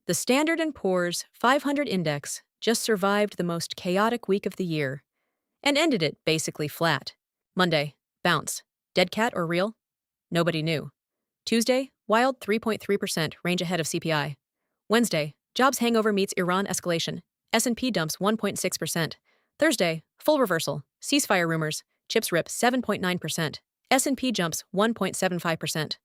The Standard & Poor's 500 index just survived the most chaotic week of the year and ended it basically flat. Monday, bounce. Dead cat or real? Nobody knew. Tuesday, wild 3.3%, range ahead of CPI. Wednesday, jobs hangover meets Iran escalation. S&P dumps 1.6%. Thursday, full reversal. Ceasefire rumors. Chips rip 7.9%. S&P jumps 1.75%.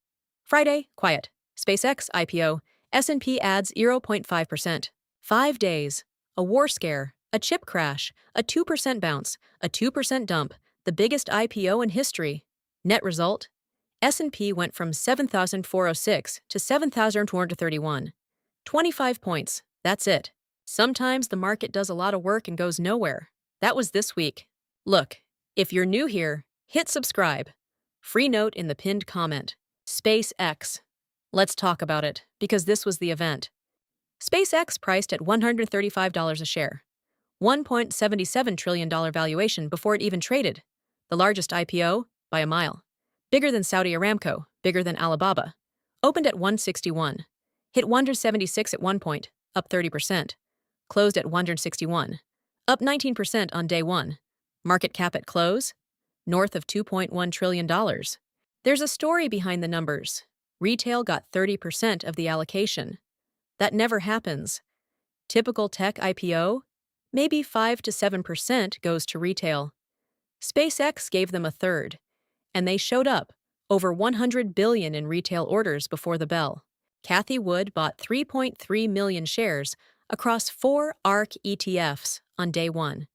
Friday, quiet. SpaceX IPO. S&P adds 0.5%. 5 days. A war scare. A chip crash. A 2% bounce. A 2% dump. The biggest IPO in history. Net result? S&P went from 7,406 to 7,231. 25 points. That's it. Sometimes the market does a lot of work and goes nowhere. That was this week. Look, if you're new here, hit subscribe. Free note in the pinned comment. SpaceX. Let's talk about it, because this was the event. SpaceX priced at $135 a share. $1.77 trillion valuation before it even traded. The largest IPO by a mile. Bigger than Saudi Aramco, bigger than Alibaba. Opened at 161. Hit 176 at one point, up 30%. Closed at 161. Up 19% on day one. Market cap at close? North of $2.1 trillion. There's a story behind the numbers. Retail got 30% of the allocation. That never happens. Typical tech IPO? Maybe 5 to 7% goes to retail. SpaceX gave them a third, and they showed up, over $100 billion in retail orders before the bell. Cathie Wood bought 3.3 million shares across 4 ARK ETFs on day one.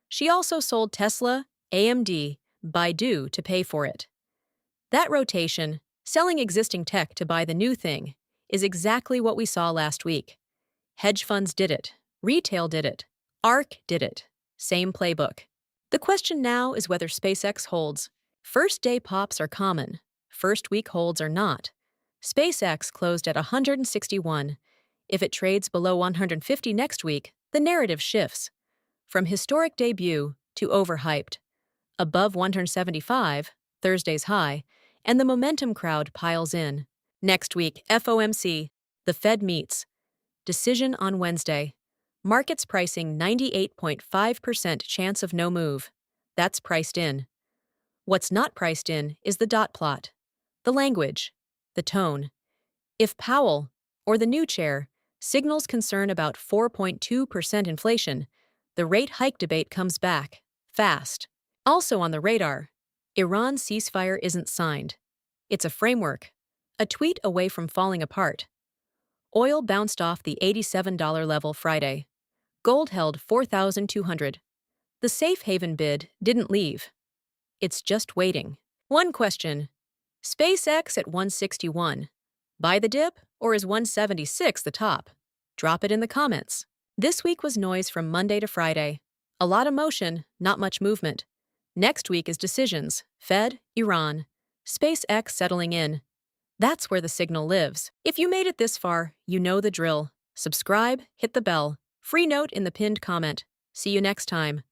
She also sold Tesla, AMD, Baidu to pay for it. That rotation, selling existing tech to buy the new thing, is exactly what we saw last week. Hedge funds did it. Retail did it. ARK did it. Same playbook. The question now is whether SpaceX holds. First-day pops are common. First-week holds are not. SpaceX closed at 161. If it trades below 150 next week, the narrative shifts. From historic debut to overhyped. Above 175, Thursday's high, and the momentum crowd piles in. Next week, FOMC, the Fed meets. Decision on Wednesday. Markets pricing 98.5% chance of no move. That's priced in. What's not priced in is the dot plot, the language, the tone. If Powell, or the new chair, signals concern about 4.2% inflation, the rate hike debate comes back, fast. Also on the radar, Iran ceasefire isn't signed. It's a framework, a tweet away from falling apart. Oil bounced off the $87 level Friday. Gold held 4,200. The safe haven bid didn't leave. It's just waiting. One question. SpaceX at 161. Buy the dip, or is 176 the top? Drop it in the comments. This week was noise from Monday to Friday. A lot of motion, not much movement. Next week is decisions. Fed, Iran. SpaceX settling in. That's where the signal lives. If you made it this far, you know the drill. Subscribe, hit the bell. Free note in the pinned comment. See you next time.